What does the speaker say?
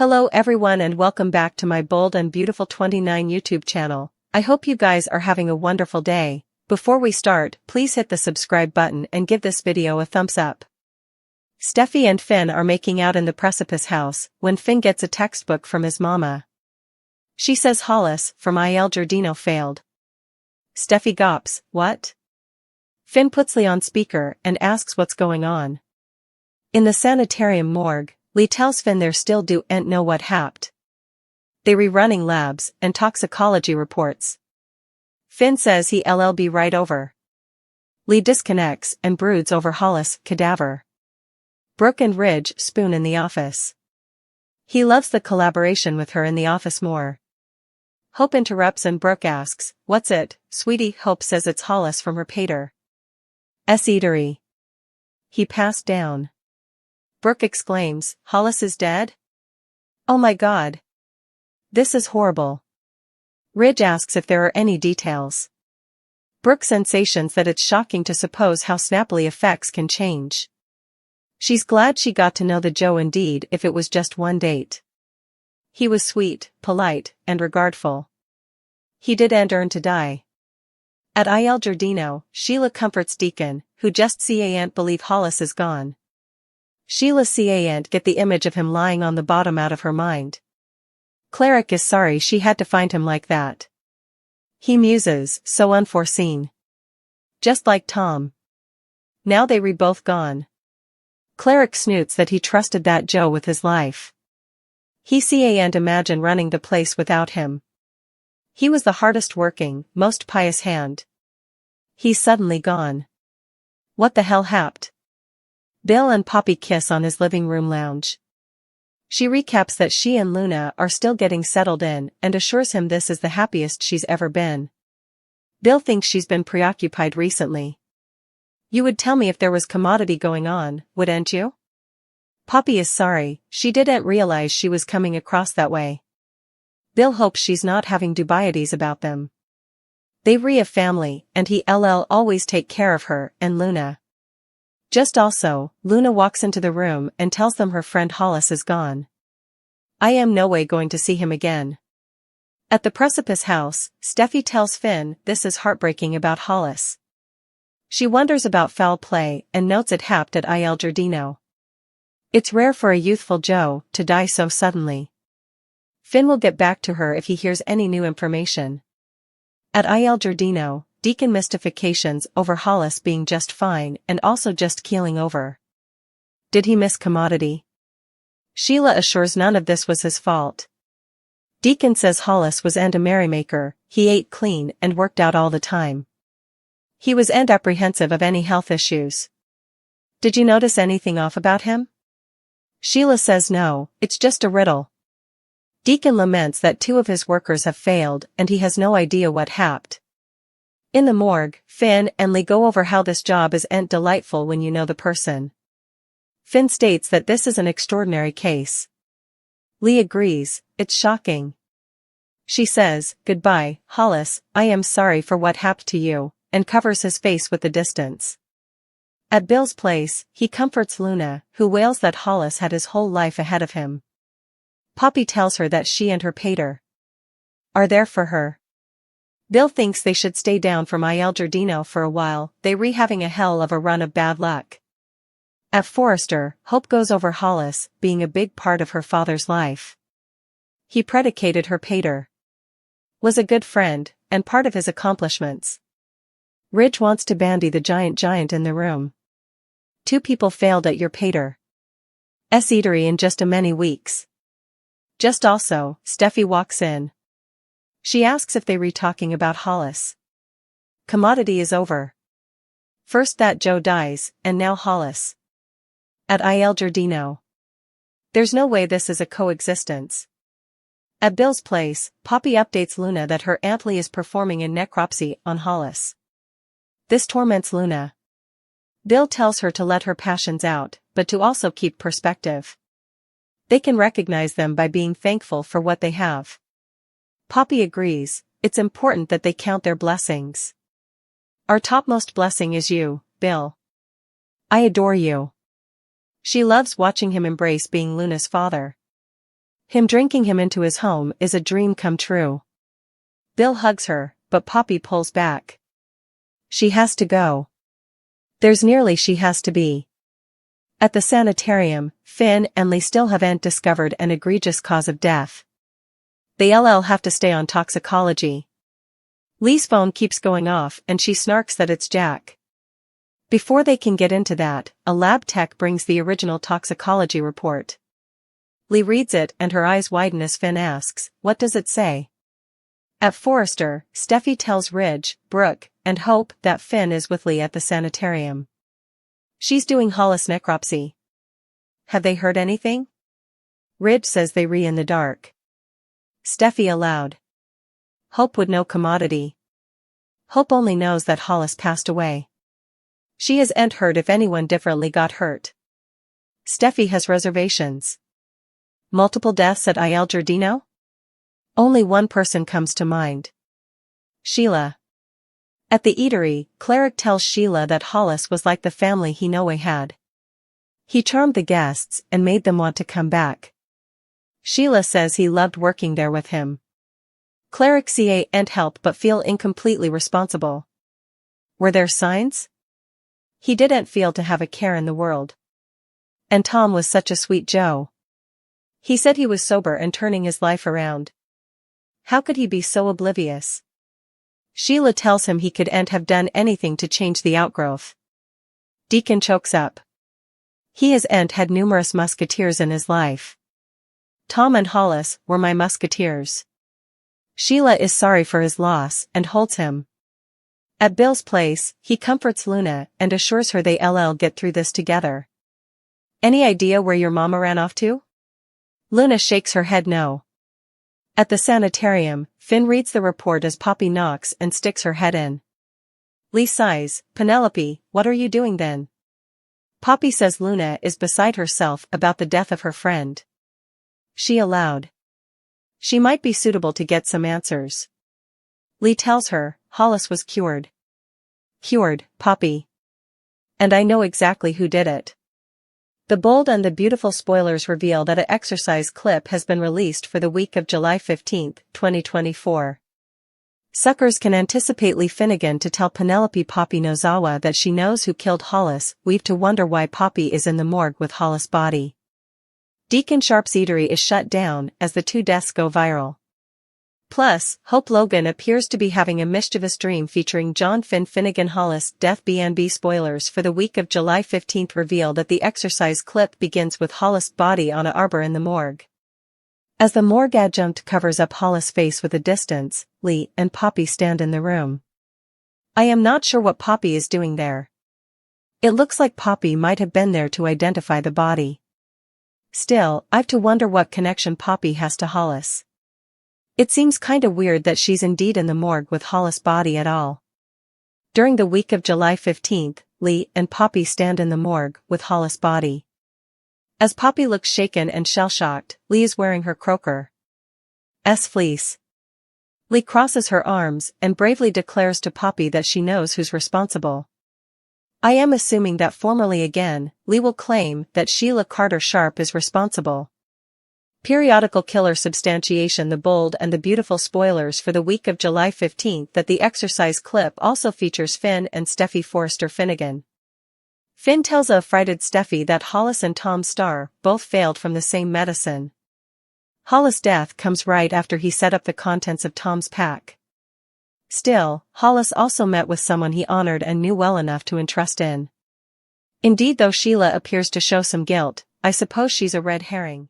Hello everyone and welcome back to my Bold and Beautiful 29 YouTube channel. I hope you guys are having a wonderful day. Before we start, please hit the subscribe button and give this video a thumbs up. Steffy and Finn are making out in the precipice house when Finn gets a textbook from his mama. She says Hollis from Il Giardino failed. Steffy gops, what? Finn puts Lee on speaker and asks what's going on. In the sanitarium morgue, Lee tells Finn they're still ain't know what happed. They rerunning labs and toxicology reports. Finn says he'll be right over. Lee disconnects and broods over Hollis' cadaver. Brooke and Ridge spoon in the office. He loves the collaboration with her in the office more. Hope interrupts and Brooke asks, what's it, sweetie? Hope says it's Hollis from her pater's eatery. He passed down. Brooke exclaims, Hollis is dead? Oh my God. This is horrible. Ridge asks if there are any details. Brooke sensations that it's shocking to suppose how snappily effects can change. She's glad she got to know the Joe indeed if it was just one date. He was sweet, polite, and regardful. He did and earn to die. At Il Giardino, Sheila comforts Deacon, who just can't believe Hollis is gone. Sheila can't get the image of him lying on the bottom out of her mind. Cleric is sorry she had to find him like that. He muses, so unforeseen. Just like Tom. Now they both gone. Cleric snoots that he trusted that Joe with his life. He can't imagine running the place without him. He was the hardest working, most pious hand. He's suddenly gone. What the hell happened? Bill and Poppy kiss on his living room lounge. She recaps that she and Luna are still getting settled in and assures him this is the happiest she's ever been. Bill thinks she's been preoccupied recently. You would tell me if there was commodity going on, wouldn't you? Poppy is sorry, she didn't realize she was coming across that way. Bill hopes she's not having dubieties about them. They're a family and he'll always take care of her and Luna. Just also, Luna walks into the room and tells them her friend Hollis is gone. I am no way going to see him again. At the precipice house, Steffy tells Finn this is heartbreaking about Hollis. She wonders about foul play and notes it happened at Il Giardino. It's rare for a youthful Joe to die so suddenly. Finn will get back to her if he hears any new information. At Il Giardino, Deacon mystifications over Hollis being just fine and also just keeling over. Did he miss commodity? Sheila assures none of this was his fault. Deacon says Hollis was a merrymaker, he ate clean and worked out all the time. He was apprehensive of any health issues. Did you notice anything off about him? Sheila says no, it's just a riddle. Deacon laments that 2 of his workers have failed and he has no idea what happened. In the morgue, Finn and Lee go over how this job is delightful when you know the person. Finn states that this is an extraordinary case. Lee agrees, it's shocking. She says, goodbye, Hollis, I am sorry for what happened to you, and covers his face with the distance. At Bill's place, he comforts Luna, who wails that Hollis had his whole life ahead of him. Poppy tells her that she and her pater are there for her. Bill thinks they should stay down from Il Giardino for a while, they're having a hell of a run of bad luck. At Forrester, Hope goes over Hollis being a big part of her father's life. He predicated her pater. Was a good friend, and part of his accomplishments. Ridge wants to bandy the giant in the room. 2 people failed at your pater's eatery in just a many weeks. Just also, Steffy walks in. She asks if they talking about Hollis. Commodity is over. First that Joe dies, and now Hollis. At Il Giardino. There's no way this is a coexistence. At Bill's place, Poppy updates Luna that her Aunt Lee is performing a necropsy on Hollis. This torments Luna. Bill tells her to let her passions out, but to also keep perspective. They can recognize them by being thankful for what they have. Poppy agrees, it's important that they count their blessings. Our topmost blessing is you, Bill. I adore you. She loves watching him embrace being Luna's father. Him drinking him into his home is a dream come true. Bill hugs her, but Poppy pulls back. She has to go. There's nearly she has to be. At the sanitarium, Finn and Lee still haven't discovered an egregious cause of death. They'll have to stay on toxicology. Lee's phone keeps going off and she snarks that it's Jack. Before they can get into that, a lab tech brings the original toxicology report. Lee reads it and her eyes widen as Finn asks, "What does it say?" At Forrester, Steffy tells Ridge, Brooke, and Hope that Finn is with Lee at the sanitarium. She's doing Hollis necropsy. Have they heard anything? Ridge says they in the dark. Steffy aloud. Hope would know commodity. Hope only knows that Hollis passed away. She hasn't heard if anyone differently got hurt. Steffy has reservations. Multiple deaths at Il Giardino? Only one person comes to mind. Sheila. At the eatery, Cleric tells Sheila that Hollis was like the family he had. He charmed the guests and made them want to come back. Sheila says he loved working there with him. Cleric can't help but feel incompletely responsible. Were there signs? He didn't feel to have a care in the world. And Tom was such a sweet Joe. He said he was sober and turning his life around. How could he be so oblivious? Sheila tells him he couldn't have done anything to change the outgrowth. Deacon chokes up. He hasn't had numerous musketeers in his life. Tom and Hollis were my musketeers. Sheila is sorry for his loss and holds him. At Bill's place, he comforts Luna and assures her they'll get through this together. Any idea where your mama ran off to? Luna shakes her head no. At the sanitarium, Finn reads the report as Poppy knocks and sticks her head in. Lee sighs, "Penelope, what are you doing then?" Poppy says Luna is beside herself about the death of her friend. She aloud. She might be suitable to get some answers. Lee tells her, Hollis was cured. Cured, Poppy. And I know exactly who did it. The Bold and the Beautiful spoilers reveal that an exercise clip has been released for the week of July 15, 2024. Suckers can anticipate Lee Finnegan to tell Penelope Poppy Nozawa that she knows who killed Hollis. We've to wonder why Poppy is in the morgue with Hollis' body. Deacon Sharp's eatery is shut down as the two deaths go viral. Plus, Hope Logan appears to be having a mischievous dream featuring John Finnegan Hollis' death. B&B spoilers for the week of July 15 reveal that the exercise clip begins with Hollis' body on an arbor in the morgue. As the morgue adjunct covers up Hollis' face with a distance, Lee and Poppy stand in the room. I am not sure what Poppy is doing there. It looks like Poppy might have been there to identify the body. Still, I've to wonder what connection Poppy has to Hollis. It seems kinda weird that she's indeed in the morgue with Hollis' body at all. During the week of July 15, Lee and Poppy stand in the morgue with Hollis' body. As Poppy looks shaken and shell-shocked, Lee is wearing her croaker's fleece. Lee crosses her arms and bravely declares to Poppy that she knows who's responsible. I am assuming that formally again, Lee will claim that Sheila Carter Sharp is responsible. Periodical killer substantiation. The Bold and the Beautiful spoilers for the week of July 15 that the exercise clip also features Finn and Steffy Forrester Finnegan. Finn tells a affrighted Steffy that Hollis and Tom Starr both failed from the same medicine. Hollis' death comes right after he set up the contents of Tom's pack. Still, Hollis also met with someone he honored and knew well enough to entrust in. Indeed, though Sheila appears to show some guilt, I suppose she's a red herring.